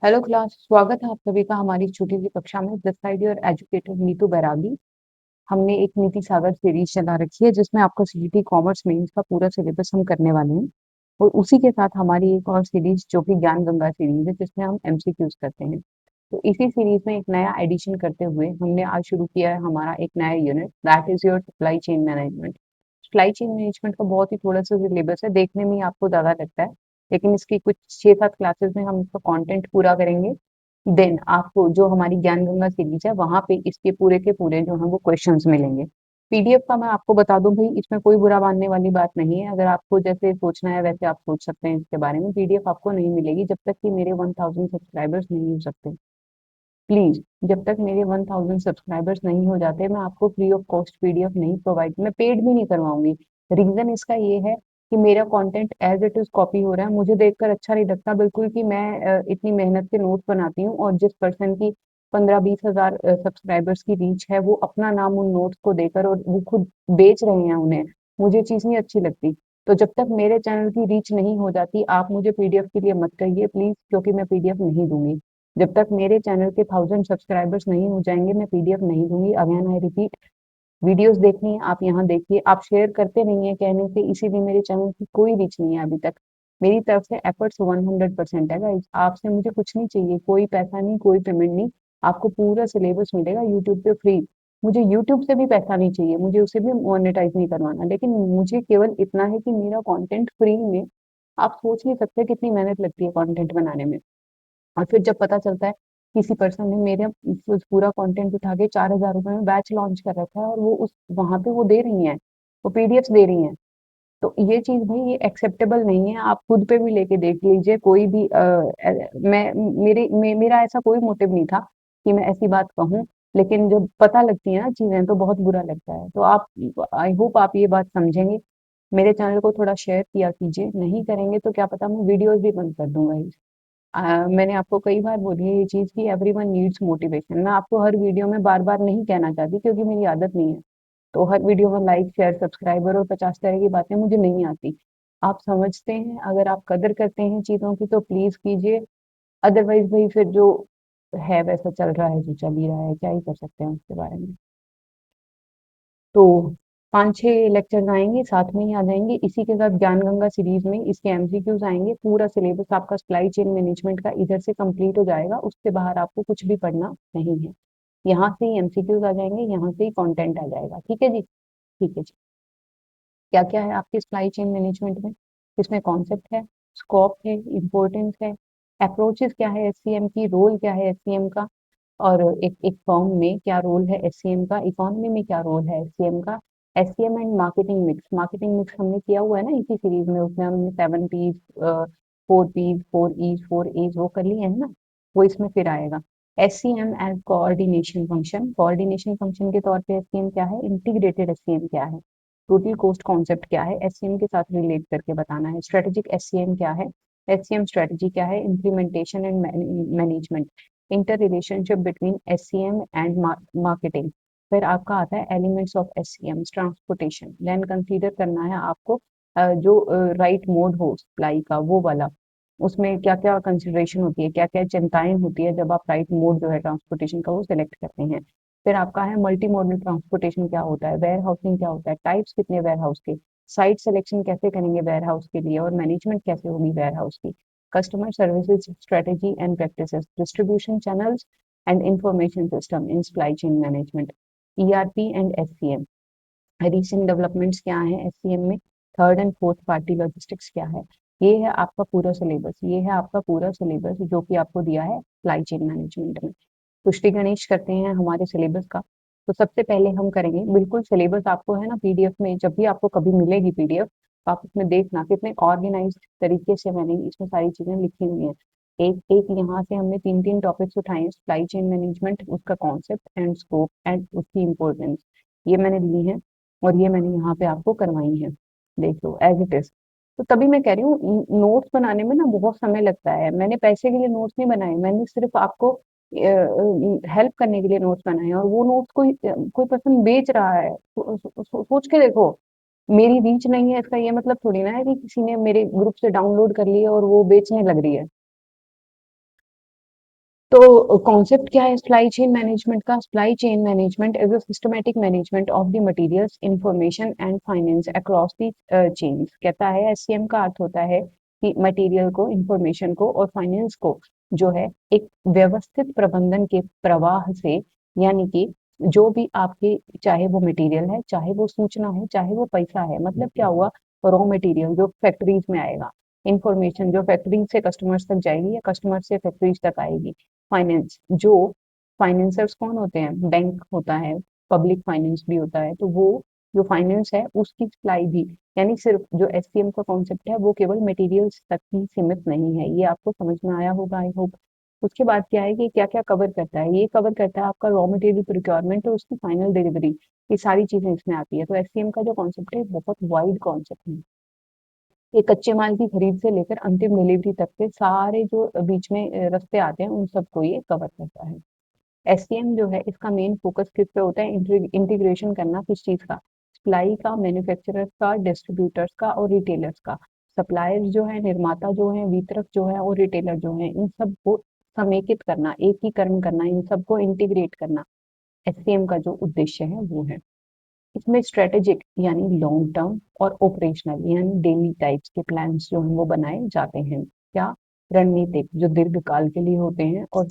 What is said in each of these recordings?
Hello class, स्वागत है आप सभी का हमारी छोटी सी कक्षा में। This side your educator Neetu Bairagi. हमने एक नीति सागर सीरीज चला रखी है जिसमें आपका सीजीटी कॉमर्स मेंस का पूरा सिलेबस हम करने वाले हैं। और उसी के साथ हमारी एक और सीरीज जो कि ज्ञान गंगा सीरीज है जिसमें हम एमसीक्यूज करते हैं। तो इसी सीरीज में एक नया एडिशन करते हुए हमने आज शुरू किया है हमारा एक नया unit, that is your supply chain management. Supply chain management का बहुत ही थोड़ा सा सिलेबस है, देखने में ही आपको ज्यादा लगता है, लेकिन इसकी कुछ 6-7 क्लासेस में हम इसका कंटेंट पूरा करेंगे। देन आपको जो हमारी ज्ञान गंगा सीरीज है वहां पे इसके पूरे के पूरे जो है वो क्वेश्चंस मिलेंगे। पीडीएफ का मैं आपको बता दूं भाई, इसमें कोई बुरा मानने वाली बात नहीं है। अगर आपको जैसे सोचना है वैसे आप सोच सकते हैं इसके बारे में। पीडीएफ आपको नहीं मिलेगी जब तक कि मेरे 1000 सब्सक्राइबर्स नहीं हो सकते। प्लीज, जब तक मेरे 1000 सब्सक्राइबर्स नहीं हो जाते मैं आपको फ्री ऑफ कॉस्ट पीडीएफ नहीं प्रोवाइड, मैं पेड भी नहीं करवाऊंगी। रीजन इसका ये है कि मेरा content as it is copy हो रहा है। मुझे देखकर अच्छा नहीं लगता बिल्कुल कि मैं इतनी मेहनत से नोट्स बनाती हूँ और जिस पर्सन की 15-20 हजार सब्सक्राइबर्स की रीच है वो अपना नाम उन नोट्स को देकर और वो खुद बेच रहे हैं उन्हें, मुझे चीज नहीं अच्छी लगती। तो जब तक मेरे चैनल की रीच नहीं हो जाती आप मुझे पीडीएफ के लिए मत कहिए प्लीज, क्योंकि मैं पीडीएफ नहीं दूंगी। जब तक मेरे चैनल के 1000 सब्सक्राइबर्स नहीं हो जाएंगे मैं पीडीएफ नहीं दूंगी। अगेन आई रिपीट, वीडियोस देखनी है आप यहाँ देखिए, आप शेयर करते नहीं है कहने से इसीलिए मेरे चैनल की कोई रीच नहीं है अभी तक। मेरी तरफ से एफर्ट्स 100% है गाइस, आपसे मुझे कुछ नहीं चाहिए, कोई पैसा नहीं, कोई पेमेंट नहीं। आपको पूरा सिलेबस मिलेगा यूट्यूब पे फ्री। मुझे यूट्यूब से भी पैसा नहीं चाहिए, मुझे उसे भी मोनेटाइज नहीं करवाना, लेकिन मुझे केवल इतना है कि मेरा कंटेंट फ्री में। आप सोच नहीं सकते कितनी मेहनत लगती है कंटेंट बनाने में। और फिर जब पता चलता है किसी पर्सन ने मेरे उस पूरा कंटेंट उठा के 4000 रुपए में बैच लॉन्च कर रखा है और वो उस वहां पे वो दे रही हैं, वो पीडीएफ दे रही हैं, तो ये चीज भाई ये एक्सेप्टेबल नहीं है। आप खुद पे भी लेके देख लीजिए, कोई भी मैं मेरा ऐसा कोई मोटिव नहीं था कि मैं ऐसी बात कहूँ, लेकिन जब पता लगती है ना चीजें तो बहुत बुरा लगता है। तो आप, आई होप आप ये बात समझेंगे। मेरे चैनल को थोड़ा शेयर किया कीजिए, नहीं करेंगे तो क्या पता मैं वीडियोस भी बंद कर दूंगा। मैंने आपको कई बार बोली है ये चीज कि एवरीवन नीड्स मोटिवेशन। मैं आपको हर वीडियो में बार बार नहीं कहना चाहती क्योंकि मेरी आदत नहीं है। तो हर वीडियो में लाइक शेयर सब्सक्राइबर और 50 तरह की बातें मुझे नहीं आती। आप समझते हैं, अगर आप कदर करते हैं चीजों की तो प्लीज कीजिए। अदरवाइज भाई फिर जो है वैसा चल रहा है, जो चल ही रहा है, क्या ही कर सकते हैं उसके बारे में। तो 5-6 लेक्चर्स आएंगे साथ में ही आ जाएंगे, इसी के साथ ज्ञान गंगा सीरीज में इसके एमसीक्यूज आएंगे। पूरा सिलेबस आपका सप्लाई चेन मैनेजमेंट का इधर से कंप्लीट हो जाएगा, उससे बाहर आपको कुछ भी पढ़ना नहीं है। यहाँ से ही एमसीक्यूज आ जाएंगे, यहाँ से ही कंटेंट आ जाएगा। ठीक है जी, ठीक है जी। क्या क्या है आपके सप्लाई चेन मैनेजमेंट में? इसमें कॉन्सेप्ट है, स्कोप है, इम्पोर्टेंस है, अप्रोचेस क्या है एससीएम की, रोल क्या है एससीएम का, और एक एक फर्म में क्या रोल है एससीएम का, इकोनॉमी में क्या रोल है एससीएम का। SCM and marketing mix, marketing mix हमने किया हुआ है ना इसी सीरीज में, उसमें हमने 7 पीज, 4 पीज, 4 ईज, 4 एज वो कर लिए हैं ना, वो इसमें फिर आएगा। SCM and coordination function, coordination function के तौर पे एससीएम क्या है, इंटीग्रेटेड एससीएम क्या है, टोटल कॉस्ट कॉन्सेप्ट क्या है, एससीएम के साथ रिलेट करके बताना है। स्ट्रेटेजिक एससीएम क्या है, एससीएम स्ट्रेटेजी क्या है, implementation and management, inter relationship between SCM and marketing. फिर आपका आता है elements of SCM, transportation, then consider करना है आपको जो राइट मोड हो सप्लाई का वो वाला, उसमें क्या क्या कंसिडरेशन होती है, क्या क्या चिंताएं होती है जब आप राइट मोड जो है ट्रांसपोर्टेशन का वो सिलेक्ट करते हैं। फिर आपका है मल्टी मॉडल ट्रांसपोर्टेशन क्या होता है, वेयर हाउसिंग क्या होता है, टाइप्स कितने वेयर हाउस के, साइट सिलेक्शन कैसे करेंगे वेयर हाउस के लिए, और मैनेजमेंट कैसे होगी वेयर हाउस की, customer services strategy and practices, distribution channels and information system in supply chain management, ERP and SCM, recent developments क्या है SCM में, third and fourth party logistics क्या है। ये है आपका पूरा सिलेबस, ये है आपका पूरा सिलेबस जो कि आपको दिया है सप्लाई चेन मैनेजमेंट में। पुष्टि गणेश करते हैं हमारे सिलेबस का। तो सबसे पहले हम करेंगे, बिल्कुल सिलेबस आपको है ना पीडीएफ में, जब भी आपको कभी मिलेगी पीडीएफ तो आप उसमें देखना कितने ऑर्गेनाइज्ड तरीके से मैंने इसमें सारी चीजें लिखी हुई हैं। एक एक यहाँ से हमने 3-3 टॉपिक्स उठाए हैं, सप्लाई चेन मैनेजमेंट, उसका कॉन्सेप्ट एंड स्कोप एंड उसकी इम्पोर्टेंस, ये मैंने ली है और ये मैंने यहाँ पे आपको करवाई है। देख लो एज इट इज। तो तभी मैं कह रही हूँ नोट्स बनाने में ना बहुत समय लगता है, मैंने पैसे के लिए नोट्स नहीं बनाए, मैंने सिर्फ आपको हेल्प करने के लिए नोट्स बनाए हैं, और वो नोट्स कोई कोई पर्सन बेच रहा है। सोच के देखो, मेरी रीच नहीं है इसका ये मतलब थोड़ी ना है कि किसी ने मेरे ग्रुप से डाउनलोड कर लिया और वो बेचने लग रही है। तो कॉन्सेप्ट क्या है सप्लाई चेन मैनेजमेंट का? Supply chain management is a systematic management of the materials information and finance across the chains. कहता है एससीएम का अर्थ होता है कि मटेरियल को, इंफॉर्मेशन को और फाइनेंस को जो है एक व्यवस्थित प्रबंधन के प्रवाह से, यानी कि जो भी आपके, चाहे वो मटेरियल है, चाहे वो सूचना है, चाहे वो पैसा है, मतलब क्या हुआ, रॉ मटेरियल जो फैक्ट्रीज में आएगा, इंफॉर्मेशन जो फैक्ट्री से कस्टमर्स तक जाएगी या कस्टमर से फैक्ट्रीज तक आएगी, फाइनेंस जो, फाइनेंसर्स कौन होते हैं, बैंक होता है, पब्लिक फाइनेंस भी होता है, तो वो जो फाइनेंस है उसकी सप्लाई भी, यानी सिर्फ जो एससीएम का कॉन्सेप्ट है वो केवल मटेरियल्स तक ही सीमित नहीं है। ये आपको समझ में आया होगा आई होप। उसके बाद क्या है कि क्या क्या कवर करता है, ये कवर करता है आपका रॉ मटेरियल प्रोक्योरमेंट और उसकी फाइनल डिलीवरी, ये सारी चीजें इसमें आती है। तो एससीएम का जो कॉन्सेप्ट है बहुत वाइड कॉन्सेप्ट है। ये कच्चे माल की खरीद से लेकर अंतिम डिलीवरी तक के सारे जो बीच में रास्ते आते हैं उन सबको ये कवर करता है। एससीएम जो है इसका मेन फोकस किस पे होता है, इंटीग्रेशन करना किस चीज का, सप्लाई का, मैन्युफैक्चरर्स का, डिस्ट्रीब्यूटर्स का और रिटेलर्स का। सप्लायर्स जो है, निर्माता जो है, वितरक जो है और रिटेलर जो है, इन सबको समेकित करना, एकीकरण करना, इन सबको इंटीग्रेट करना एससीएम का जो उद्देश्य है वो है। इसमें स्ट्रेटेजिक यानी लॉन्ग टर्म और ऑपरेशनल यानी डेली टाइप्स के प्लान्स जो हैं वो बनाए जाते हैं। क्या, रणनीतिक जो दीर्घकाल के लिए होते हैं और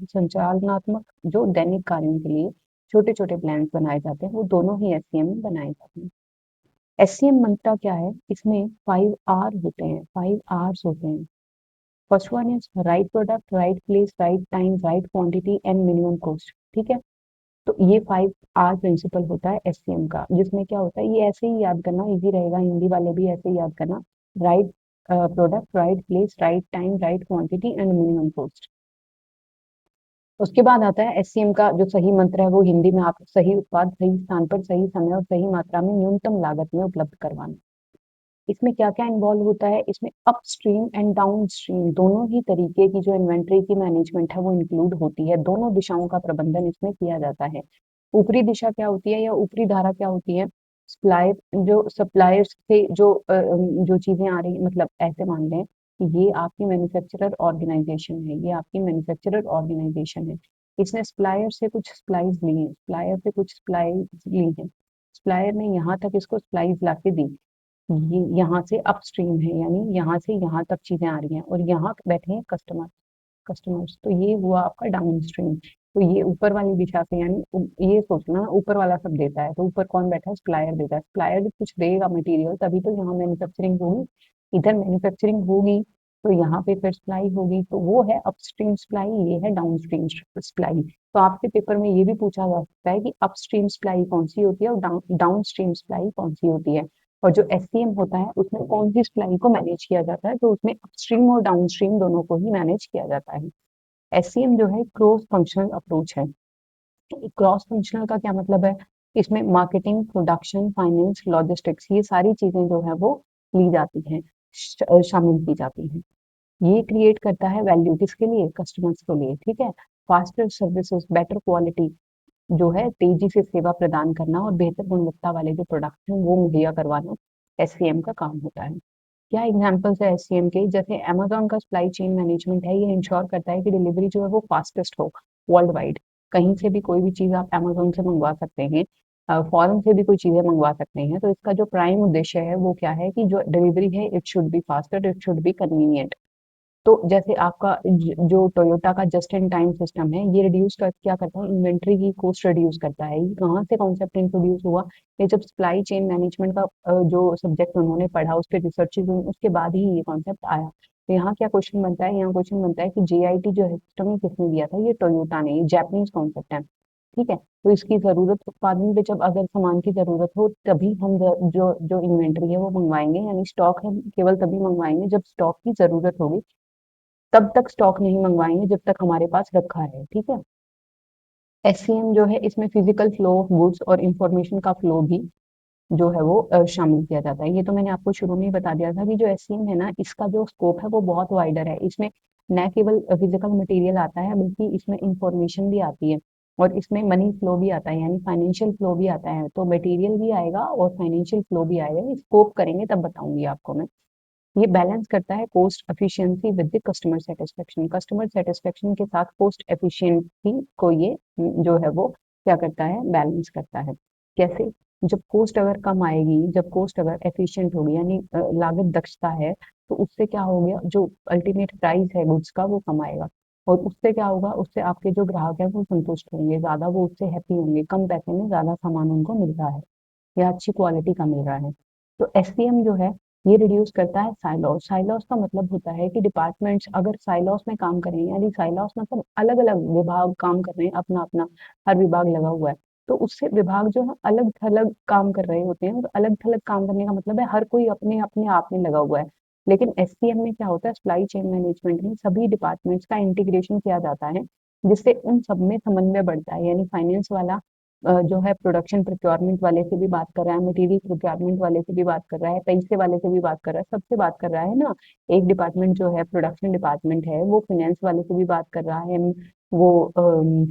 संचालनात्मक जो दैनिक कार्यों के लिए छोटे छोटे प्लान बनाए जाते हैं, वो दोनों ही एससीएम में बनाए जाते हैं। एससीएम मंत्र क्या है, इसमें 5 आर होते हैं, 5 आर्स होते हैं। First one is right product, right place, right time, right quantity and minimum cost. ठीक है, तो ये 5 आर प्रिंसिपल होता है एससीएम का, जिसमें क्या होता है, ये ऐसे ही याद करना इजी रहेगा, हिंदी वाले भी ऐसे ही याद करना। Right product, right place, right time, right quantity and minimum cost. उसके बाद आता है एससीएम का जो सही मंत्र है, वो हिंदी में आप सही उत्पाद सही स्थान पर सही समय और सही मात्रा में न्यूनतम लागत में उपलब्ध करवाना। इसमें क्या क्या इन्वॉल्व होता है, इसमें अपस्ट्रीम एंड डाउनस्ट्रीम दोनों ही तरीके की जो इन्वेंट्री की मैनेजमेंट है वो इंक्लूड होती है, दोनों दिशाओं का प्रबंधन इसमें किया जाता है। ऊपरी दिशा क्या होती है या ऊपरी धारा क्या होती है, सप्लाई, जो सप्लायर्स से जो चीजें आ रही, मतलब ऐसे मान लें कि ये आपकी मैन्युफैक्चरर ऑर्गेनाइजेशन है, ये आपकी मैन्युफैक्चरर ऑर्गेनाइजेशन है, इसने सप्लायर से कुछ सप्लाईज ली है, सप्लायर से कुछ सप्लाईज ली है, सप्लायर ने यहाँ तक इसको सप्लाईज ला के दी, ये यहाँ से अपस्ट्रीम है, यानी यहाँ से यहाँ तक चीजें आ रही हैं और यहाँ बैठे हैं कस्टमर, कस्टमर्स, तो ये हुआ आपका डाउन स्ट्रीम। तो ये ऊपर वाली दिशा से, यानी ये सोचना ऊपर वाला सब देता है, तो ऊपर कौन बैठा है, सप्लायर देता है, सप्लायर जब कुछ देगा मटेरियल तभी तो यहाँ मैन्युफैक्चरिंग होगी, इधर मैन्युफैक्चरिंग होगी तो यहाँ पे फिर सप्लाई होगी, तो वो है अपस्ट्रीम सप्लाई, ये है डाउन स्ट्रीम सप्लाई। तो आपके पेपर में ये भी पूछा जा सकता है कि अपस्ट्रीम सप्लाई कौन सी होती है और डाउन स्ट्रीम सप्लाई कौन सी होती है, और जो एससीएम होता है उसमें कौन सी सप्लाई को मैनेज किया जाता है, तो उसमें अपस्ट्रीम और डाउनस्ट्रीम दोनों को ही मैनेज किया जाता है। एससीएम जो है क्रॉस फंक्शनल अप्रोच है। क्रॉस फंक्शनल का क्या मतलब है, इसमें मार्केटिंग, प्रोडक्शन, फाइनेंस, लॉजिस्टिक्स, ये सारी चीजें जो है वो ली जाती हैं, शामिल की जाती हैं। ये क्रिएट करता है वैल्यू किसके लिए, कस्टमर्स के लिए। ठीक है, फास्टर सर्विसेज, बेटर क्वालिटी जो है, तेजी से सेवा प्रदान करना और बेहतर गुणवत्ता वाले जो प्रोडक्ट हैं वो मुहैया करवाना एससीएम का काम होता है। क्या एग्जांपल्स है एससीएम के, जैसे अमेज़न का सप्लाई चेन मैनेजमेंट है, ये इंश्योर करता है कि डिलीवरी जो है वो फास्टेस्ट हो वर्ल्ड वाइड। कहीं से भी कोई भी चीज़ आप अमेज़न से मंगवा सकते हैं, फॉरेन से भी कोई चीज़ें मंगवा सकते हैं, तो इसका जो प्राइम उद्देश्य है वो क्या है कि जो डिलीवरी है it should be faster, it should be convenient. तो जैसे आपका जो टोयोटा का जस्ट इन टाइम सिस्टम है, ये रिड्यूस कर क्या करता है, इन्वेंट्री की कॉस्ट रिड्यूस करता है। ये कहाँ से कॉन्सेप्ट इंट्रोड्यूस हुआ, ये जब सप्लाई चेन मैनेजमेंट का जो सब्जेक्ट उन्होंने पढ़ा, उस पर रिसर्चेज हुई, उसके बाद ही ये कॉन्सेप्ट आया। तो यहाँ क्या क्वेश्चन बनता है, यहाँ क्वेश्चन बनता है कि जेआईटी जो है सिस्टम, किसने दिया था, ये टोयोटा ने, ये जापानीज कॉन्सेप्ट है। ठीक है, तो इसकी जरूरत, उत्पादन पे जब अगर सामान की जरूरत हो तभी हम जो जो इन्वेंट्री है वो मंगवाएंगे, यानी स्टॉक है केवल तभी मंगवाएंगे जब स्टॉक की जरूरत होगी, तब तक स्टॉक नहीं मंगवाएंगे जब तक हमारे पास रखा है। ठीक है, एससीएम जो है इसमें फिजिकल फ्लो ऑफ गुड्स और इंफॉर्मेशन का फ्लो भी जो है वो शामिल किया जाता है। ये तो मैंने आपको शुरू में ही बता दिया था कि जो एससीएम है ना, इसका जो स्कोप है वो बहुत वाइडर है, इसमें न केवल फिजिकल मटेरियल आता है बल्कि इसमें इंफॉर्मेशन भी आती है और इसमें मनी फ्लो भी आता है, यानी फाइनेंशियल फ्लो भी आता है, तो मटेरियल भी आएगा और फाइनेंशियल फ्लो भी आएगा। स्कोप करेंगे तब बताऊंगी आपको मैं। ये बैलेंस करता है cost efficiency with the customer satisfaction. Customer satisfaction के साथ कॉस्ट एफिशिएंसी को ये जो है वो क्या करता है, बैलेंस करता है। कैसे? जब कॉस्ट अगर कम आएगी, जब कॉस्ट अगर एफिशिएंट होगी, यानी लागत दक्षता है, तो उससे क्या हो गया, जो अल्टीमेट प्राइस है गुड्स का वो कम आएगा, और उससे क्या होगा, उससे आपके जो ग्राहक है वो संतुष्ट होंगे, ज्यादा वो उससे हैप्पी होंगे, कम पैसे में ज्यादा सामान उनको मिल रहा है या अच्छी क्वालिटी का मिल रहा है। तो एससीएम जो है ये रिड्यूस करता है साइलॉस। साइलॉस का मतलब होता है कि डिपार्टमेंट्स अगर साइलॉस में काम कर रहे हैं, यानी साइलॉस मतलब अलग अलग विभाग काम कर रहे हैं, अपना अपना हर विभाग लगा हुआ है, तो उससे विभाग जो है अलग थलग काम कर रहे होते हैं, और अलग थलग काम करने का मतलब है हर कोई अपने अपने आप में लगा हुआ है। लेकिन एससीएम में क्या होता है, सप्लाई चेन मैनेजमेंट में सभी डिपार्टमेंट्स का इंटीग्रेशन किया जाता है, जिससे उन सब में समन्वय बढ़ता है। यानी फाइनेंस वाला जो है प्रोडक्शन प्रोक्योरमेंट वाले से भी बात कर रहा है, मटेरियल प्रोक्योरमेंट वाले से भी बात कर रहा है, पैसे वाले से भी बात कर रहा है, सबसे बात कर रहा है ना। एक डिपार्टमेंट जो है प्रोडक्शन डिपार्टमेंट है, वो फाइनेंस वाले से भी बात कर रहा है, वो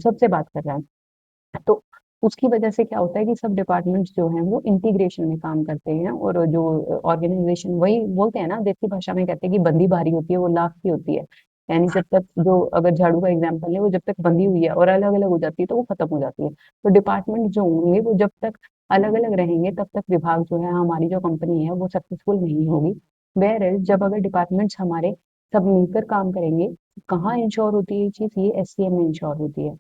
सबसे बात कर रहा है। तो उसकी वजह से क्या होता है कि सब डिपार्टमेंट्स जो हैं वो इंटीग्रेशन में काम करते हैं, और जो ऑर्गेनाइजेशन, वही बोलते हैं ना, देसी भाषा में कहते हैं कि बंदी भारी होती है वो लाख की होती है। यानी जब तक जो, अगर झाड़ू का एग्जांपल है, वो जब तक बंधी हुई है और अलग अलग हो जाती है तो वो खत्म हो जाती है। तो डिपार्टमेंट जो होंगे वो जब तक अलग अलग रहेंगे तब तक विभाग जो है, हमारी जो कंपनी है वो सक्सेसफुल नहीं होगी। वेयर जब अगर डिपार्टमेंट्स हमारे सब मिलकर काम करेंगे, कहाँ इंश्योर होती है ये चीज, ये एससीएम में इंश्योर होती है।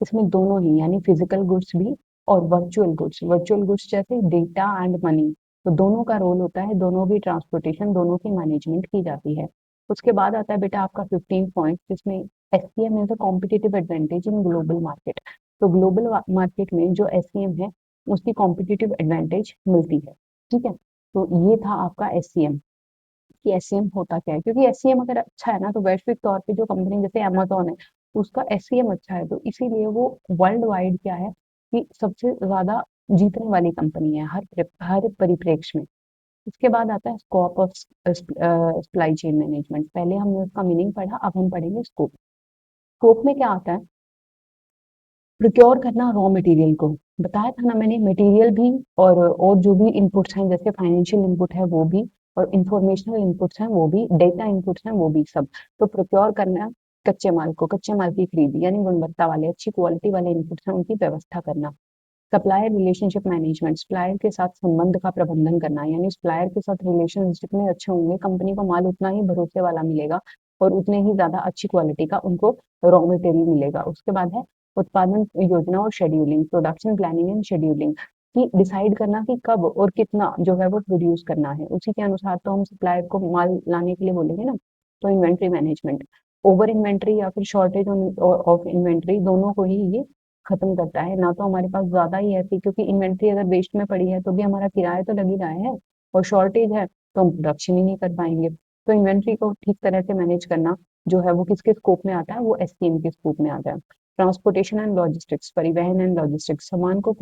इसमें दोनों ही, यानी फिजिकल गुड्स भी और वर्चुअल गुड्स। वर्चुअल गुड्स जैसे डेटा एंड मनी, तो दोनों का रोल होता है, दोनों की ट्रांसपोर्टेशन, दोनों की मैनेजमेंट की जाती है। उसके बाद आता है बेटा आपका 15 पॉइंट, जिसमें SCM is a competitive advantage in global market. तो ग्लोबल मार्केट में जो एससीएम है उसकी कॉम्पिटिटिव एडवांटेज मिलती है। ठीक है, तो ये था आपका एससीएम, कि एससीएम होता क्या है। क्योंकि एससीएम अगर अच्छा है ना, तो वैश्विक तौर पे जो कंपनी जैसे अमेज़न है, उसका एससीएम अच्छा है, तो इसीलिए वो वर्ल्ड वाइड क्या है कि सबसे ज़्यादा जीतने वाली कंपनी है हर परिप्रेक्ष्य में। उसके बाद आता है scope of supply chain management. पहले हमने उसका मीनिंग पढ़ा, अब हम पढ़ेंगे स्कोप। स्कोप में क्या आता है, प्रोक्योर करना रॉ मटेरियल को, बताया था ना मैंने, मटेरियल भी और जो भी इनपुट्स हैं, जैसे फाइनेंशियल इनपुट है वो भी, और इंफॉर्मेशनल इनपुट्स हैं वो भी, डेटा इनपुट्स हैं वो भी, सब। तो प्रोक्योर करना कच्चे माल को, कच्चे माल की खरीदी, यानी गुणवत्ता वाले अच्छी क्वालिटी वाले इनपुट्स हैं उनकी व्यवस्था करना। सप्लायर रिलेशनशिप मैनेजमेंट, सप्लायर के साथ संबंध का प्रबंधन करना, यानी सप्लायर के साथ रिलेशन जितने अच्छे होंगे, कंपनी को माल उतना ही भरोसे वाला मिलेगा, और उतने ही ज्यादा अच्छी क्वालिटी का उनको रॉ मटेरियल मिलेगा। उसके बाद है उत्पादन योजना और scheduling, production planning and scheduling, कि डिसाइड करना कि कब और कितना जो है वो प्रोड्यूस करना है, उसी के अनुसार तो हम सप्लायर को माल लाने के लिए बोलेंगे ना। तो इन्वेंट्री मैनेजमेंट, ओवर इन्वेंट्री या फिर शॉर्टेज ऑफ इन्वेंट्री, दोनों को ही ये खत्म करता है। ना तो हमारे पास ज्यादा ही है, क्योंकि इन्वेंट्री अगर वेस्ट में पड़ी है तो भी हमारा किराया तो लग ही रहा है, और शॉर्टेज है तो हम प्रोडक्शन ही नहीं कर पाएंगे। तो इन्वेंट्री को ठीक तरह से मैनेज करना जो है वो किसके स्कोप में आता है, वो एससीएम के स्कोप में आता है। ट्रांसपोर्टेशन एंड लॉजिस्टिक्स, परिवहन एंड लॉजिस्टिक्स, सामान का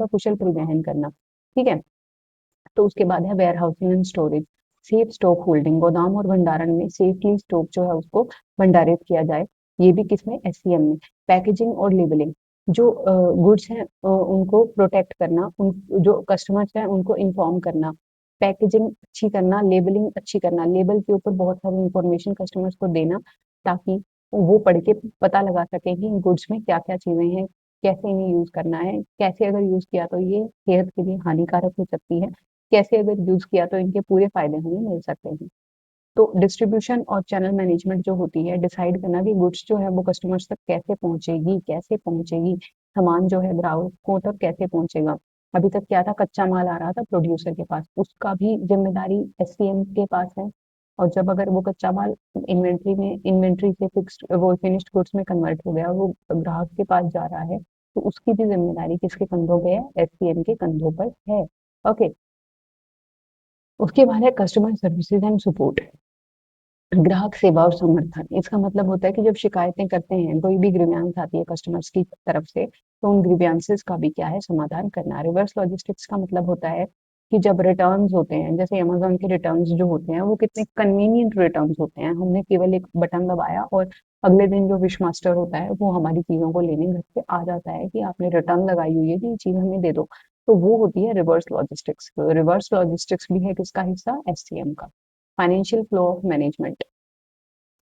कुशल परिवहन करना। ठीक है, तो उसके बाद है warehousing and storage, safe stock holding, गोदाम और भंडारण में सेफली स्टॉक जो है उसको भंडारित किया जाए, ये भी किसमें, एससीएम में। पैकेजिंग और लेबलिंग, जो गुड्स हैं उनको प्रोटेक्ट करना, उन जो कस्टमर्स हैं उनको इन्फॉर्म करना, पैकेजिंग अच्छी करना, लेबलिंग अच्छी करना, लेबल के ऊपर बहुत सारी इंफॉर्मेशन कस्टमर्स को देना, ताकि वो पढ़ के पता लगा सके कि इन गुड्स में क्या क्या चीजें हैं, कैसे इन्हें यूज करना है, कैसे अगर यूज किया तो ये सेहत के लिए हानिकारक हो सकती है, कैसे अगर यूज किया तो इनके पूरे फायदे हमें मिल सकते हैं। तो डिस्ट्रीब्यूशन और चैनल मैनेजमेंट जो होती है, डिसाइड करना कि गुड्स जो है वो कस्टमर्स तक कैसे पहुंचेगी, कैसे पहुंचेगी, सामान जो है ग्राहकों तक कैसे पहुंचेगा। अभी तक क्या था, कच्चा माल आ रहा था प्रोड्यूसर के पास, उसका भी जिम्मेदारी एससीएम के पास है। और जब अगर वो कच्चा माल इन्वेंट्री से फिक्स्ड वो फिनिश्ड गुड्स में कन्वर्ट हो गया, वो ग्राहक के पास जा रहा है, तो उसकी भी जिम्मेदारी किसके कंधों पे है, एससीएम के कंधों पर है। ओके, उसके बाद है कस्टमर सर्विसेज एंड सपोर्ट, ग्राहक सेवा और समर्थन। इसका मतलब होता है कि जब शिकायतें करते हैं, कोई भी ग्रीवियंस आती है कस्टमर्स की तरफ से, तो उन ग्रीवियंसेस का भी क्या है, समाधान करना। रिवर्स लॉजिस्टिक्स का मतलब होता है कि जब रिटर्न्स होते हैं, जैसे अमेज़न के रिटर्न्स जो होते हैं वो कितने कन्वीनियंट रिटर्न्स होते हैं, हमने केवल एक बटन दबाया और अगले दिन जो विश मास्टर होता है वो हमारी चीजों को लेने घर पे आ जाता है कि आपने रिटर्न लगाई हुई है, कि ये चीज हमें दे दो। तो वो होती है रिवर्स लॉजिस्टिक्स। तो रिवर्स लॉजिस्टिक्स भी है किसका हिस्सा, एससीएम का। Financial flow of management.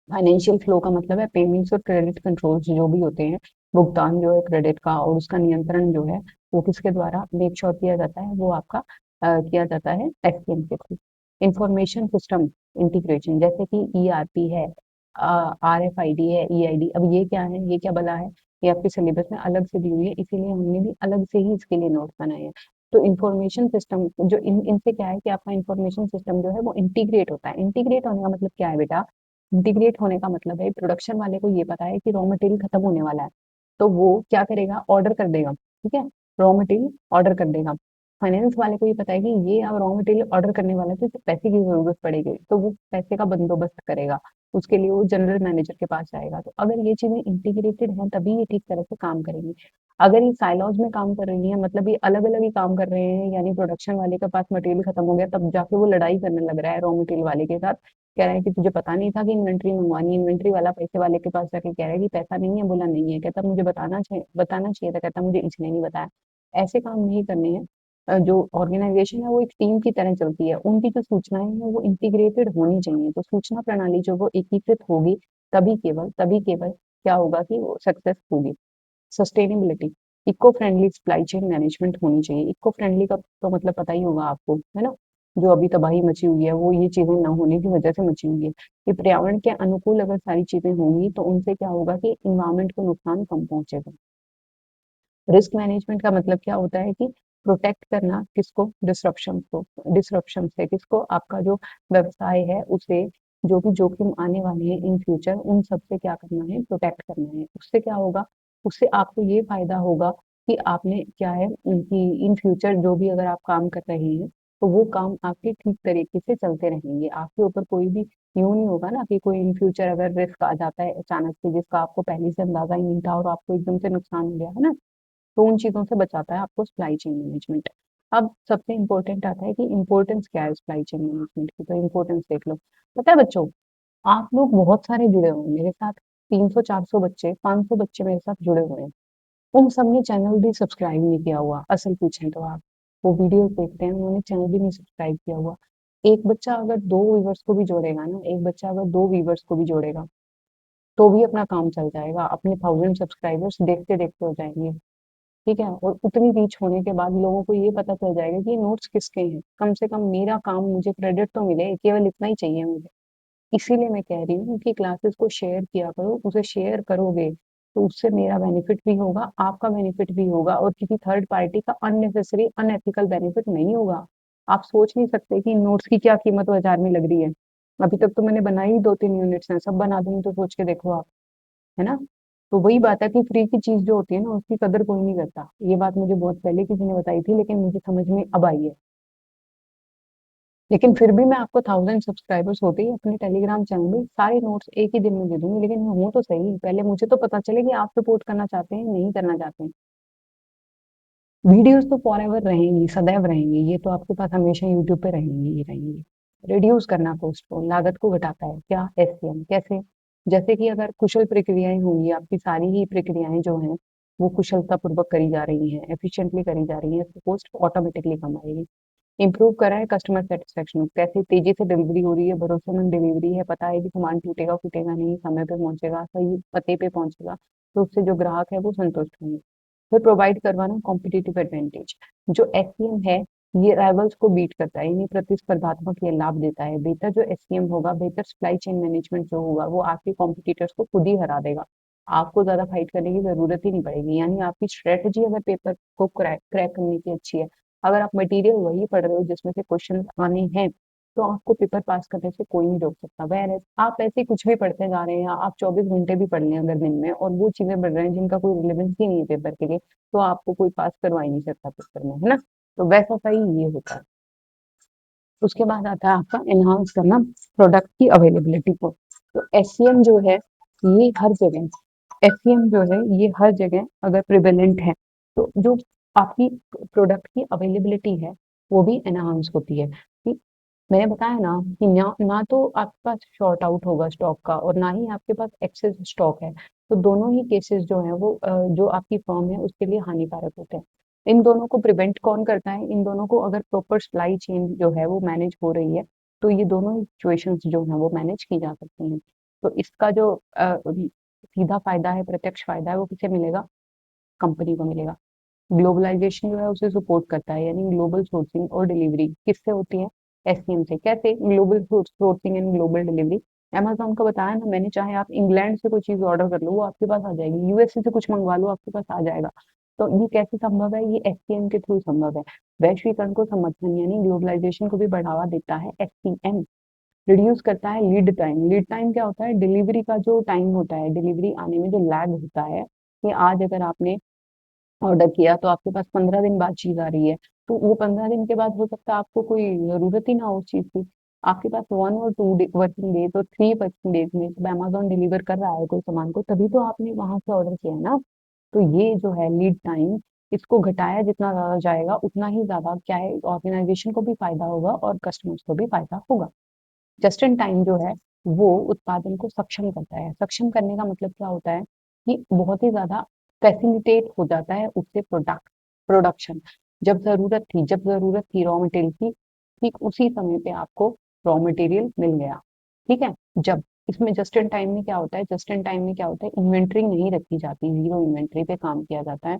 Financial flow का मतलब है पेमेंट्स और क्रेडिट कंट्रोल्स जो भी होते हैं, भुगतान जो है क्रेडिट का और उसका नियंत्रण जो है वो किसके द्वारा मेक श्योर किया जाता है, वो आपका किया जाता है एससीएम के थ्रू। इंफॉर्मेशन सिस्टम इंटीग्रेशन, जैसे कि ईआरपी है, आरएफआईडी है, ईआईडी। अब ये क्या है, ये क्या बला है, ये आपके सिलेबस में अलग से दी हुई है, इसीलिए हमने भी अलग से ही इसके लिए नोट बनाए हैं। तो इंफॉर्मेशन सिस्टम जो इनसे क्या है कि आपका इंफॉर्मेशन सिस्टम जो है वो इंटीग्रेट होता है। इंटीग्रेट होने का मतलब क्या है बेटा, इंटीग्रेट होने का मतलब है प्रोडक्शन वाले को ये पता है कि रॉ मटेरियल खत्म होने वाला है, तो वो क्या करेगा, ऑर्डर कर देगा, ठीक है, रॉ मटेरियल ऑर्डर कर देगा। फाइनेंस वाले को ये पता है कि ये अब रॉ मटेरियल ऑर्डर करने वाला है तो इसे पैसे की जरूरत पड़ेगी, तो वो पैसे का बंदोबस्त करेगा, उसके लिए वो जनरल मैनेजर के पास जाएगा। तो अगर ये चीजें इंटीग्रेटेड हैं तभी ये ठीक तरह से काम करेंगी। अगर ये साइलॉज में काम कर रही है, मतलब ये अलग अलग ही काम कर रहे हैं, यानी प्रोडक्शन वाले के पास मटेरियल खत्म हो गया तब जाके वो लड़ाई करने लग रहा है रॉ मटेरियल वाले के साथ, कह रहा है कि तुझे पता नहीं था कि इन्वेंट्री मंगवानी है, इन्वेंट्री वाला पैसे वाले के पास जाके कह रहा है कि पैसा नहीं है, बोला नहीं है, कहता मुझे बताना चाहिए था, कहता मुझे इसने नहीं बताया। ऐसे काम नहीं करने हैं। जो ऑर्गेनाइजेशन है वो एक टीम की तरह चलती है, उनकी जो सूचनाएं हैं वो इंटीग्रेटेड होनी चाहिए, तो सूचना प्रणाली जो वो एकीकृत होगी तभी केवल क्या होगा कि वो सक्सेस होगी। Sustainability, eco friendly supply chain management होनी चाहिए। इको फ्रेंडली का तो मतलब पता ही होगा आपको, है ना, जो अभी तबाही मची हुई है वो ये चीजें ना होने की वजह से मची हुई है। कि पर्यावरण के अनुकूल अगर सारी चीजें होंगी तो उनसे क्या होगा कि इन्वायरमेंट को नुकसान कम पहुंचेगा। रिस्क मैनेजमेंट का मतलब क्या होता है कि प्रोटेक्ट करना किसको, डिसरप्शन से किसको, आपका जो व्यवसाय है उसे, जो भी जोखिम आने वाले हैं इन फ्यूचर उन सब से क्या करना है, प्रोटेक्ट करना है। उससे क्या होगा, उससे आपको ये फायदा होगा कि आपने क्या है कि इन फ्यूचर जो भी अगर आप काम कर रहे हैं तो वो काम आपके ठीक तरीके से चलते रहेंगे, आपके ऊपर कोई भी यूं नहीं होगा ना कि कोई इन फ्यूचर अगर रिस्क आ जाता है अचानक से जिसका आपको पहले से अंदाजा ही नहीं था और आपको एकदम से नुकसान हो गया, है ना, तो उन चीज़ों से बचाता है आपको सप्लाई चेन मैनेजमेंट। अब सबसे इम्पोर्टेंट आता है कि इम्पोर्टेंस क्या है सप्लाई चेन मैनेजमेंट की, तो इम्पोर्टेंस देख लो। पता है बच्चों, आप लोग बहुत सारे जुड़े हुए हैं मेरे साथ, 300 400 बच्चे, 500 बच्चे मेरे साथ जुड़े हुए हैं। उन सब ने चैनल भी सब्सक्राइब नहीं किया हुआ, असल पूछें तो आप, वो वीडियो देखते हैं उन्होंने चैनल भी नहीं सब्सक्राइब किया हुआ। एक बच्चा अगर दो व्यूवर्स को भी जोड़ेगा ना, एक बच्चा अगर दो व्यूवर्स को भी जोड़ेगा तो भी अपना काम चल जाएगा, अपने 1000 सब्सक्राइबर्स देखते देखते हो जाएंगे, ठीक है। और उतनी रीच होने के बाद लोगों को ये पता चल जाएगा कि ये नोट्स किसके हैं, कम से कम मेरा काम, मुझे क्रेडिट तो मिले, केवल इतना ही चाहिए मुझे। इसीलिए मैं कह रही हूँ कि क्लासेस को शेयर किया करो, उसे शेयर करोगे तो उससे मेरा बेनिफिट भी होगा, आपका बेनिफिट भी होगा, और किसी थर्ड पार्टी का अननेसेसरी अनएथिकल बेनिफिट नहीं होगा। आप सोच नहीं सकते कि नोट्स की क्या कीमत बाजार में लग रही है। अभी तक तो मैंने बनाई ही 2 3 यूनिट्स हैं, सब बना दूंगी तो सोच के देखो आप, है ना। तो वही बात है कि फ्री की चीज जो होती है ना उसकी कदर कोई नहीं करता, ये बात मुझे बहुत पहले किसी ने बताई थी लेकिन मुझे समझ में अब आई है। लेकिन फिर भी मैं आपको 1000 सब्सक्राइबर्स होते ही अपने टेलीग्राम चैनल में सारे नोट्स एक ही दिन में दे दूंगी, लेकिन मैं हूं तो सही, पहले मुझे तो पता चले कि आप सपोर्ट करना चाहते हैं नहीं करना चाहते हैं। वीडियोस तो फॉर एवर रहेंगी, सदैव रहेंगी, ये तो आपके पास हमेशा यूट्यूब पे रहेंगी ही रहेंगी। रिड्यूस करना कॉस्ट को, लागत को घटाता है क्या, एससीएम कैसे, जैसे कि अगर कुशल प्रक्रियाएं होंगी, आपकी सारी ही प्रक्रियाएं जो हैं वो कुशलता पूर्वक करी जा रही हैं, एफिशिएंटली करी जा रही हैं, तो कॉस्ट ऑटोमेटिकली कम आएगी। इम्प्रूव करा है कस्टमर सेटिस्फेक्शन, कैसे तेजी से डिलीवरी हो रही है, भरोसेमंद डिलीवरी है, पता है कि सामान टूटेगा फूटेगा नहीं, समय पे पहुंचेगा, सही पते पे पहुंचेगा, तो उससे जो ग्राहक है वो संतुष्ट होंगे। फिर प्रोवाइड करवाना कॉम्पिटिटिव एडवांटेज, जो एससीएम है ये राइवल्स को बीट करता है, यानी प्रतिस्पर्धात्मक ये लाभ देता है। बेहतर जो एससीएम होगा, बेहतर सप्लाई चेन मैनेजमेंट जो होगा वो आपके कॉम्पिटिटर्स को खुद ही हरा देगा, आपको ज्यादा फाइट करने की जरूरत ही नहीं पड़ेगी। यानी आपकी स्ट्रेटजी अगर पेपर को क्रैक करने की अच्छी है, अगर आप मटेरियल वही पढ़ रहे हो जिसमें से क्वेश्चन आने हैं, तो आपको पेपर पास करने से कोई नहीं रोक सकता। वह आप ऐसे कुछ भी पढ़ते जा रहे हैं, आप 24 घंटे भी पढ़ लें अगर दिन में और वो चीजें पढ़ रहे हैं जिनका कोई रिलेवेंस ही नहीं है पेपर के लिए, तो आपको कोई पास करवा ही नहीं सकता पेपर में, है ना। तो वैसा सही ये होता है। उसके बाद आता है आपका एनहांस करना प्रोडक्ट की अवेलेबिलिटी को। तो एससीएम जो है ये हर जगह, एससीएम जो है ये हर जगह अगर प्रिवेलेंट है तो जो आपकी प्रोडक्ट की अवेलेबिलिटी है वो भी एनहांस होती है। कि मैंने बताया ना कि ना तो आपके पास शॉर्ट आउट होगा स्टॉक का और ना ही आपके पास एक्सेस स्टॉक है, तो दोनों ही केसेस जो है वो जो आपकी फर्म है उसके लिए हानिकारक होते हैं। इन दोनों को प्रिवेंट कौन करता है? इन दोनों को अगर प्रॉपर सप्लाई चेन जो है वो मैनेज हो रही है, तो ये दोनों ही सिचुएशंस जो हैं वो मैनेज की जा सकती हैं। तो इसका जो सीधा फ़ायदा है, प्रत्यक्ष फ़ायदा है, वो किसे मिलेगा? कंपनी को मिलेगा। ग्लोबलाइजेशन जो है उसे सपोर्ट करता है, यानी ग्लोबल सोर्सिंग और डिलीवरी किससे होती है? एससीएम से। कैसे? Global sourcing and global delivery. Amazon का बताया ना मैंने, चाहे आप इंग्लैंड से कोई चीज़ ऑर्डर कर लो, वो आपके पास आ जाएगी। यूएसए से कुछ मँगवा लो, आपके पास आ जाएगा। तो ये कैसे संभव है? ये एससीएम के थ्रू संभव है। वैश्वीकरण को समर्थन यानी ग्लोबलाइजेशन को भी बढ़ावा देता है एससीएम। रिड्यूस करता है लीड टाइम। लीड टाइम क्या होता है? डिलीवरी का जो टाइम होता है, डिलीवरी आने में जो लैग होता है, कि आज अगर आपने ऑर्डर किया तो आपके पास 15 दिन बाद चीज़ आ रही है, तो वो 15 दिन के बाद हो सकता है आपको कोई ज़रूरत ही ना हो उस चीज़ की। आपके पास 1 और 2 डे वर्किंग डेज़ और 3 वर्किंग डेज़ में जब अमेज़न डिलीवर कर रहा है कोई सामान को, तभी तो आपने वहाँ से ऑर्डर किया है ना। तो ये जो है लीड टाइम, इसको घटाया जितना ज़्यादा जाएगा, उतना ही ज़्यादा क्या है, ऑर्गेनाइज़ेशन को भी फ़ायदा होगा और कस्टमर्स को भी फ़ायदा होगा। जस्ट इन टाइम जो है वो उत्पादन को सक्षम करता है। सक्षम करने का मतलब क्या होता है कि बहुत ही ज़्यादा फैसिलिटेट हो जाता है उससे प्रोडक्शन। जब ज़रूरत थी रॉ मटेरियल की, ठीक उसी समय पे आपको रॉ मटेरियल मिल गया। ठीक है? जब इसमें जस्ट इन टाइम में क्या होता है, जस्ट इन टाइम में क्या होता है, इन्वेंट्री नहीं रखी जाती, ज़ीरो इन्वेंट्री पे काम किया जाता है।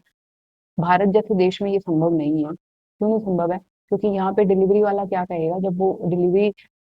भारत जैसे देश में ये संभव नहीं है। क्यों नहीं संभव है? क्योंकि यहाँ पे डिलीवरी वाला क्या कहेगा,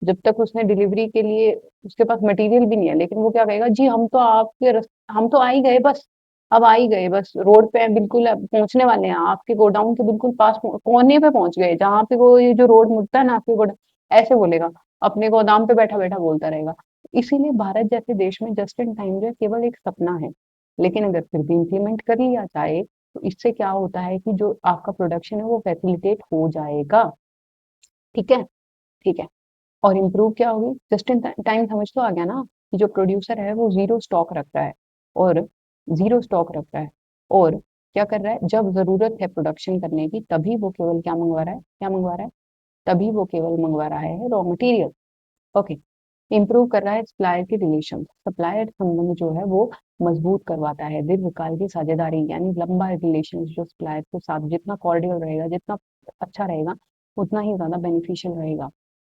जब तक उसने डिलीवरी के लिए उसके पास मटेरियल भी नहीं है, लेकिन वो क्या कहेगा, जी हम तो आ ही गए बस, अब आ ही गए बस, रोड पे हैं, बिल्कुल अब पहुंचने वाले हैं, आपके गोडाउन के बिल्कुल पास कोने पे पहुंच गए, जहाँ पे वो ये जो रोड मुड़ता है ना आपके गोडाउन, ऐसे बोलेगा, अपने गोदाम पे बैठा बैठा बोलता रहेगा। इसीलिए भारत जैसे देश में जस्ट इन टाइम जो है केवल एक सपना है। लेकिन अगर फिर भी इम्प्लीमेंट कर लिया जाए, तो इससे क्या होता है कि जो आपका प्रोडक्शन है वो फैसिलिटेट हो जाएगा। ठीक है? ठीक है। और इम्प्रूव क्या होगी? जस्ट इन टाइम समझ तो आ गया ना, कि जो प्रोड्यूसर है वो ज़ीरो स्टॉक रख रहा है, और ज़ीरो स्टॉक रख रहा है, और क्या कर रहा है, जब ज़रूरत है प्रोडक्शन करने की तभी वो केवल क्या मँगवा रहा है? क्या मँगवा रहा है? तभी वो केवल मँगवा रहा है रॉ मटेरियल। ओके। इम्प्रूव कर रहा है सप्लायर के रिलेशन। सप्लायर संबंध जो है वो मजबूत करवाता है। दीर्घकाल की साझेदारी यानी लंबा रिलेशन जो सप्लायर के साथ जितना कॉर्डियल रहेगा, जितना अच्छा रहेगा, उतना ही ज़्यादा बेनिफिशियल रहेगा।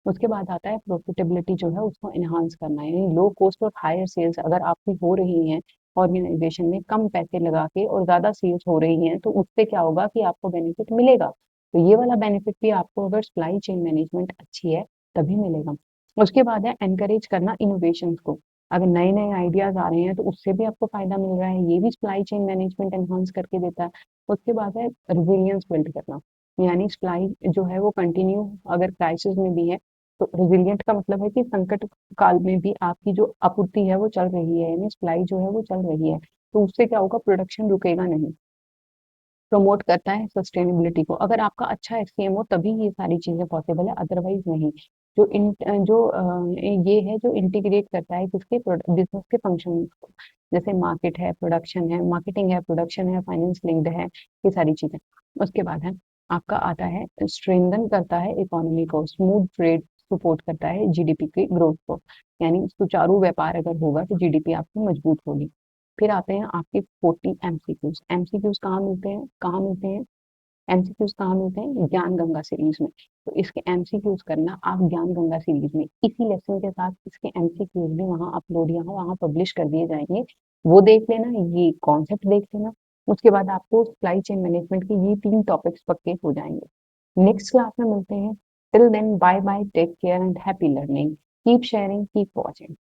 उसके बाद आता है प्रॉफिटेबिलिटी जो है उसको एनहांस करना, यानी लो कॉस्ट और हायर सेल्स अगर आपकी हो रही हैं ऑर्गेनाइजेशन में, कम पैसे लगा के और ज़्यादा सेल्स हो रही हैं, तो उससे क्या होगा कि आपको बेनिफिट मिलेगा। तो ये वाला बेनिफिट भी आपको अगर सप्लाई चेन मैनेजमेंट अच्छी है तभी मिलेगा। उसके बाद है एनकरेज करना इनोवेशंस को। अगर नए-नए आइडियाज़ आ रहे हैं तो उससे भी आपको फ़ायदा मिल रहा है, ये भी सप्लाई चेन मैनेजमेंट एनहांस करके देता है। उसके बाद है रेज़िलियंस बिल्ड करना, यानी सप्लाई जो है वो कंटिन्यू अगर क्राइसिस में भी है, तो रेज़िलिएंट का मतलब है कि संकट काल में भी आपकी जो आपूर्ति है वो चल रही है, यानी सप्लाई जो है वो चल रही है। तो उससे क्या होगा, प्रोडक्शन रुकेगा नहीं। प्रमोट करता है सस्टेनेबिलिटी को। अगर आपका अच्छा एससीएम हो तभी ये सारी चीज़ें पॉसिबल है, अदरवाइज़ नहीं। ये है जो इंटीग्रेट करता है किसके बिज़नेस के फंक्शंस को। जैसे मार्केट है, प्रोडक्शन है, मार्केटिंग है, प्रोडक्शन है, फाइनेंस लिंक्ड है, ये सारी चीज़ें। उसके बाद है आपका आता है स्ट्रेंथन करता है इकोनॉमी को, स्मूथ ट्रेड सपोर्ट करता है जीडीपी की ग्रोथ को। यानी सुचारू व्यापार अगर होगा तो जीडीपी आपकी मजबूत होगी। फिर आते हैं आपके 40 एमसीक्यूज। एमसीक्यूज कहाँ मिलते हैं? कहाँ मिलते हैं? एमसीक्यूज कहाँ मिलते हैं? ज्ञान गंगा सीरीज में। तो इसके एमसीक्यूज करना आप ज्ञान गंगा सीरीज में, इसी लेसन के साथ इसके एमसीक्यूज भी वहाँ अपलोड यहाँ वहाँ पब्लिश कर दिए जाएंगे। वो देख लेना, ये कॉन्सेप्ट देख लेना। उसके बाद आपको सप्लाई चेन मैनेजमेंट के ये 3 टॉपिक्स पक्के हो जाएंगे। नेक्स्ट क्लास में मिलते हैं। Till then bye bye, take care and happy learning. Keep sharing, keep watching.